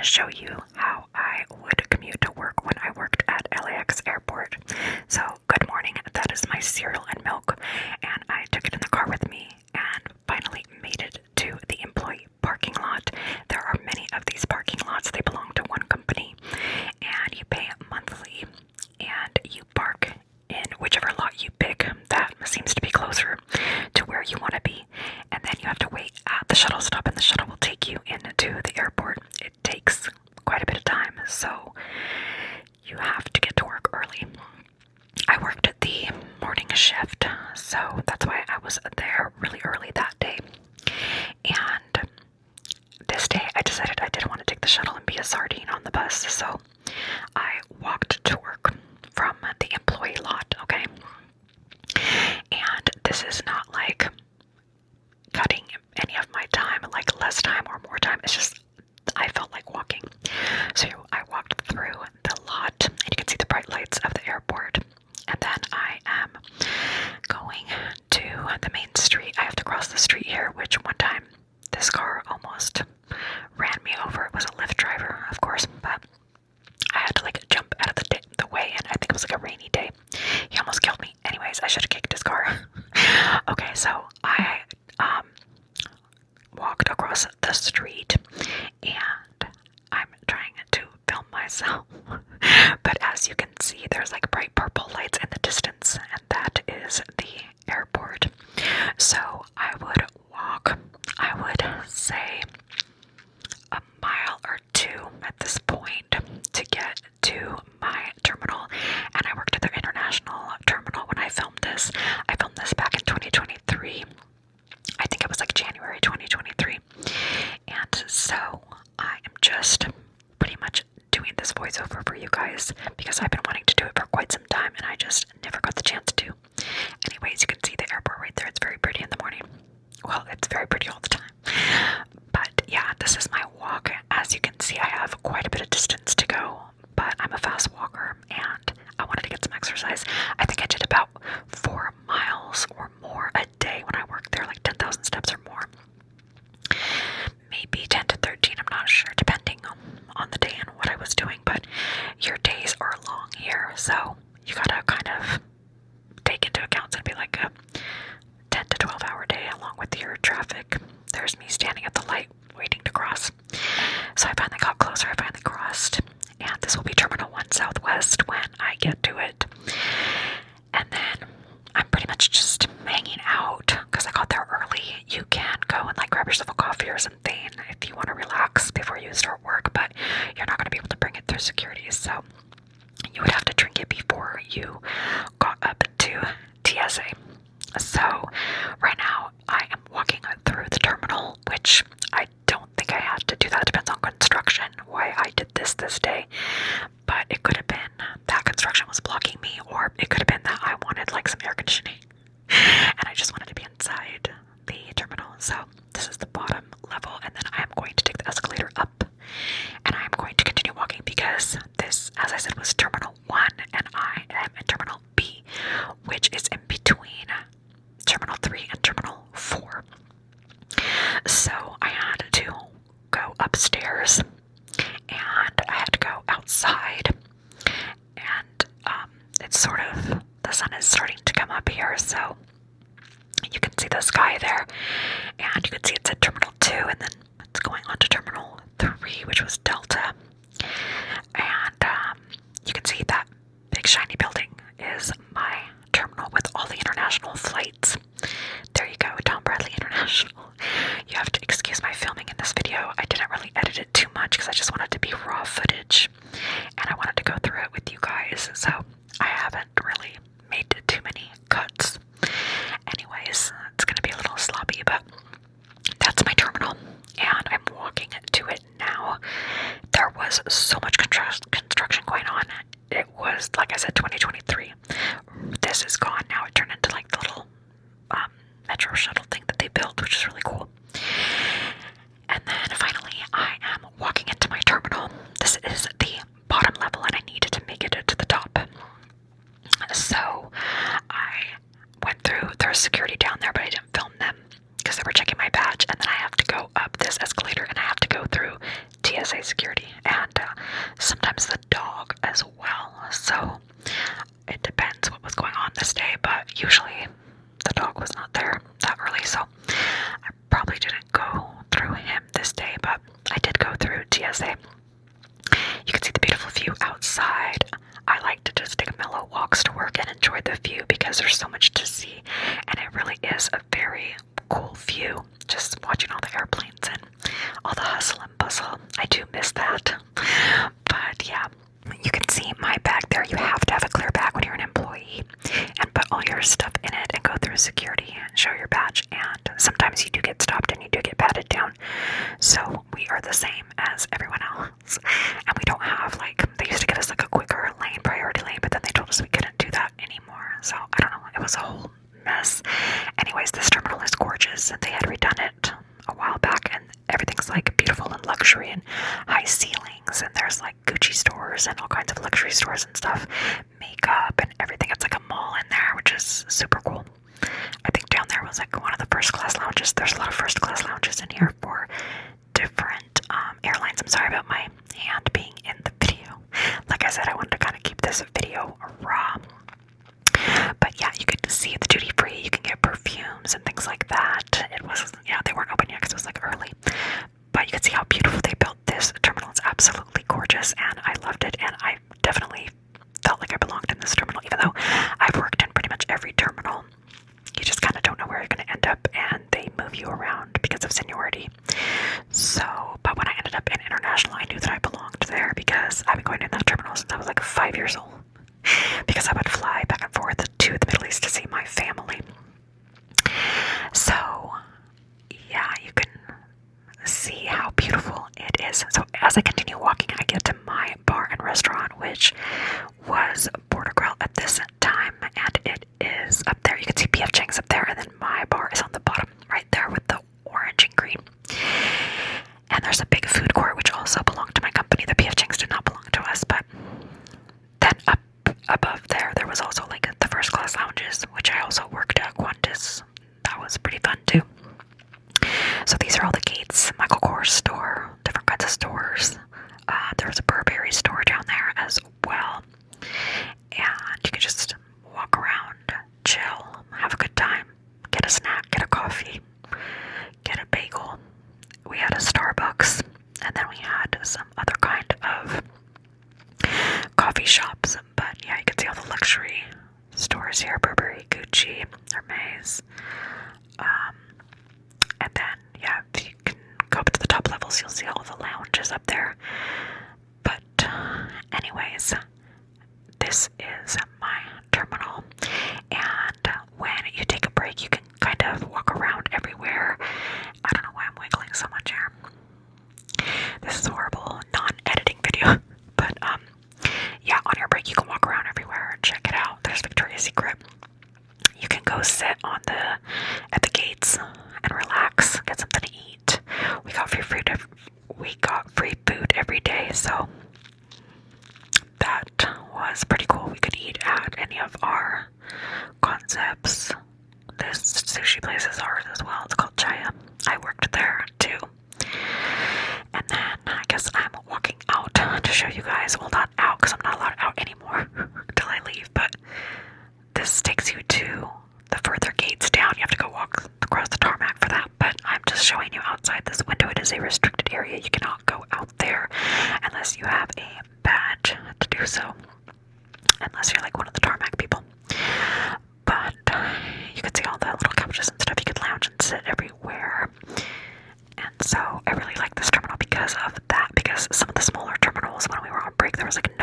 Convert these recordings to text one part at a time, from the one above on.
show you how I would commute to work when I worked at LAX airport. So, good morning, that is my cereal and milk, and I took it in the car with me and finally made it to the employee parking lot. There are many of these parking lots, they belong to one company, and you pay monthly, and you park in whichever lot you pick that seems to be closer to where you want to be, and then you have to wait at the shuttle stop, and the shuttle will take you into the airport. It takes quite a bit of time, so you have to get to work early. I worked at the morning shift, so that's why I was there really early that day. And this day I decided I didn't want to take the shuttle and be a sardine on the bus, so I walked to work from the employee lot, okay? And this is not like cutting any of my time, like less time or more time. It's just I felt like walking. So I walked through the lot, and you can see the bright lights of the airport. And then I am going to the main street. I have to cross the street here, which one time this car almost ran me over. It was a Lyft driver, of course, but I had to like jump out of the way, and I think it was like a rainy day. He almost killed me. Anyways, I should have kicked his car. Okay, so I walked across the street, and I'm trying to film myself. But as you can see, there's like bright purple lights in the distance, and that is the airport. So I would walk, I would say, a mile or two at this point to get to my terminal. And I worked at the international terminal when I filmed this. I filmed this back in 2023. I think it was like January 2023. And so I am just pretty much doing this voiceover for you guys because I've been wanting to do it for quite some time and I just never got the chance to. Anyways, you can see the airport right there. It's very pretty in the morning. Well, it's very pretty all the time. But yeah, this is my walk. As you can see, I have quite a bit of distance to go, but I'm a fast walker and I wanted to get some exercise. I think I did about 4 miles or more a day when I worked there, like 10,000 steps or more. Maybe 10 to 13, I'm not sure, depending on the day and what I was doing, but your days are long here, so you gotta kind of take into account it's gonna be like a 10 to 12 hour day along with your traffic. There's me standing at the light waiting to cross. So I finally got closer, I finally crossed, and this will be Terminal 1 Southwest when I get to it. And then I'm pretty much just hanging out because I got there early. You can go and like grab yourself a coffee or something if you want to relax before you start work, but you're not going to be able to bring it through security, so you would have to drink it before you got up to TSA. So right now I am walking through the terminal, which I don't think I had to do that. It depends on construction why I did this day, but it could have been that construction was blocking me, or it could have been that I wanted like some air conditioning and I just wanted to be inside the terminal. So this is the bottom level, and then I am going to take the escalator up, and I am going to continue walking because this, as I said, was Terminal 1, and I am in Terminal B, which is in between Terminal 3 and Terminal 4. So I had to go upstairs, and I had to go outside, and it's sort of, the sun is starting to come up here, so you can see the sky there, and you can see it's at Terminal 2, and then it's going on to Terminal 3, which was Delta, and you can see that big shiny building is my terminal with all the international flights. There you go, Tom Bradley International. You have to excuse my filming in this video. I didn't really edit it too much because I just wanted to be raw footage, and I wanted to go through it with you guys, so I haven't really made too many cuts. Anyways, it's gonna be a little sloppy, but that's my terminal, and I'm walking to it now. There was so much construction going on. It was, like I said, 2023. This is gone now. It turned into like the little metro shuttle thing that they built, which is really cool. And then finally, I am walking into my terminal. This is the bottom level, and I needed to make it to the top. So I went through, there's security down there, but I didn't film them because they were checking my badge, and then I have to go up this escalator, and I have to go through TSA security, say. You can see the beautiful view outside. I like to just take mellow walks to work and enjoy the view because there's so much to see, and it really is a very cool view, just watching all the airplanes and all the hustle and bustle. I do miss that. But yeah, you can see my bag there. You have to have a clear bag when you're an employee and put all your stuff in it and go through security and show your badge, and sometimes you do get stopped and you do get patted down. So we are the same as everyone else, and we don't have, like, they used to get us like a quicker lane, priority lane, but then they told us we couldn't do that anymore. So I don't know, it was a whole mess. Anyways, this terminal is gorgeous, and they had redone it a while back, and everything's like beautiful and luxury and high ceilings, and there's like Gucci stores and all kinds of luxury stores and stuff, makeup and everything. It's like a mall in there, which is super cool. I think down there was like one of the first class lounges. There's a lot of first class lounges in here for different airlines. I'm sorry about my hand being in the video. Like I said, I wanted to kind of keep this video raw. But yeah, you get to see the duty free. You can get perfumes and things like that. It was, yeah, they weren't open yet because it was like early. But you can see how beautiful they built this terminal. It's absolutely gorgeous, and I loved it. And I definitely felt like I belonged in this terminal, even though I've worked in pretty much every terminal. You just kind of don't know where you're going to end up, and they move you around because of seniority. So, but when I ended up in international, I knew that I belonged there because I've been going in that terminal since I was like 5 years old. Because I would fly back and forth to the Middle East to see my family. So, yeah, you can see how beautiful it is. So as I continue walking, I get to my bar and restaurant, which was Border Grill at this time, and it is up there. You can see P.F. Chang's up there, and then my bar is on the bottom right there with the orange and green. And there's a big food court, which also belonged to my company. The P.F. Chang's did not belong to us, but then up above there was also like the first class lounges, which I also worked at Qantas. That was pretty fun too. So these are all the gates. Michael Kors store, different kinds of stores. There's a Burberry store down there as well. And you can just walk around, chill, have a good time, get a snack, get a coffee, get a bagel. We had a Starbucks, and then we had some other kind of coffee shops. But yeah, you can see all the luxury stores here: Burberry, Gucci, Hermes. And then, yeah, if you can go up to the top levels, you'll see all the lounges up there. But anyways, this is my terminal. And when you take a break, you can kind of walk around everywhere. I don't know why I'm wiggling so much here. This is a horrible non-editing video. But yeah, on your break, you can walk around everywhere. Check it out. There's Victoria's Secret. You can go sit at the gates and relax, get something to eat. We got free food every day, so that was pretty cool. We could eat at any of our concepts. This sushi place is ours as well. It's called Chaya. I worked there too. And then I guess I'm walking out to show you guys. Well, not out because I'm not allowed out anymore until I leave, but this takes you to the further gates down. You have to go walk across the tarmac for that, but I'm just showing you outside this window. It is a restricted area. You cannot go out there unless you have a badge to do so, unless you're like one of the tarmac people. But you can see all the little couches and stuff. You could lounge and sit everywhere. And so I really like this terminal because of that, because some of the smaller terminals, when we were on break, there was like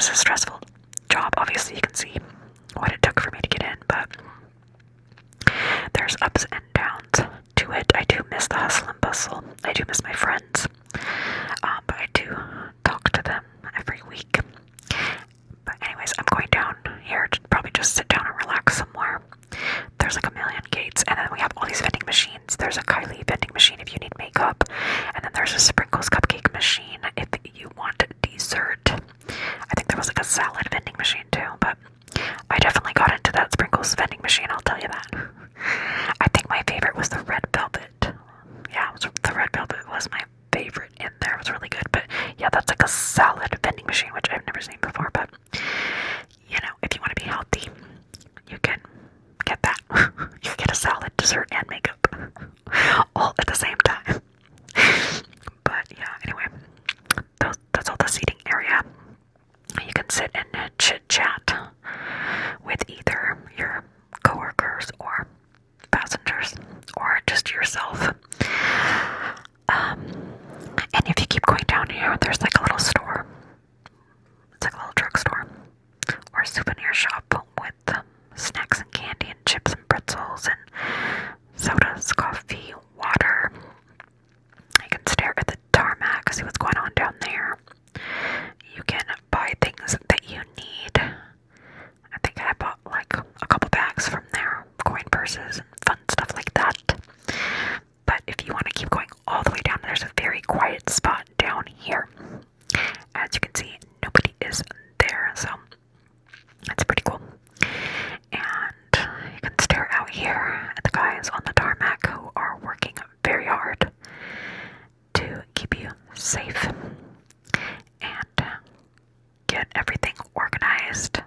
is a stressful job. Obviously, you can see what it took for me to get in, but there's ups and downs to it. I do miss the hustle and bustle. I do miss my friends, but I do talk to them every week. But anyways, I'm going down here to probably just sit down and relax somewhere. There's like a million gates, and then we have all these vending machines. There's a Kylie vending machine if you need makeup, and then there's a Sprinkles cupcake machine if you want dessert. I think there was like a salad vending machine too, but I definitely got into that Sprinkles vending machine, I'll tell you that. I think my favorite was the red velvet. Yeah, the red velvet was my favorite in there. It was really good, but yeah, that's like a salad vending machine, which I've never seen before, but you know, if you want to be healthy, you can get that. You can get a salad, dessert, and makeup all at the same time. But yeah, anyway, that's all the seating area. You can sit and chit chat with either your coworkers or passengers or just yourself. And if you keep going down here, there's like a little store. It's like a little drugstore or a souvenir shop with snacks and candy and chips and pretzels and sodas, coffee, water. You can stare at the tarmac, see what's going on down there. You can buy things that you need. I think I bought like a couple bags from there, coin purses and fun stuff like that. But if you want to keep going all the way down, there's a very quiet spot down here. As you can see, nobody is there, so that's pretty cool. And you can stare out here at the guys on the tarmac who are working very hard to keep you safe and get everything organized,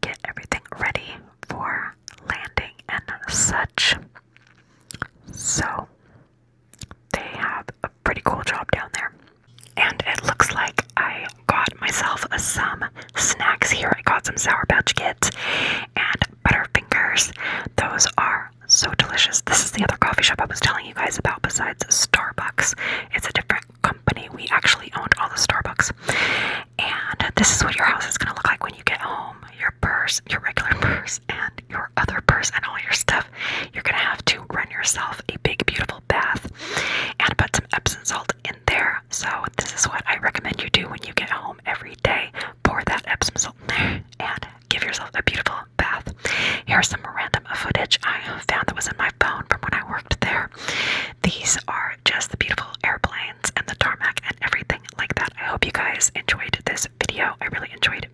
get everything ready for landing and such. So they have a pretty cool job down there. And it looks like I got myself some snacks here. I got some Sour Patch Kids and Butterfingers. Those are so delicious. This is the other coffee shop I was telling you guys about besides Starbucks. It's a different company. We actually owned all the Starbucks. And this is what your house is going to look like when you get home. Your purse, your regular purse, and your other purse and all your stuff. You're going to have to run yourself a big, beautiful bath and put some Epsom salt in there. So this is what I recommend you do when you get home every day. Pour that Epsom salt in there and give yourself a beautiful bath. Here's some random footage I found that was in my phone from when I worked there. These are just the beautiful airplanes and the tarmac and everything like that. I hope you guys enjoyed this video. I really enjoyed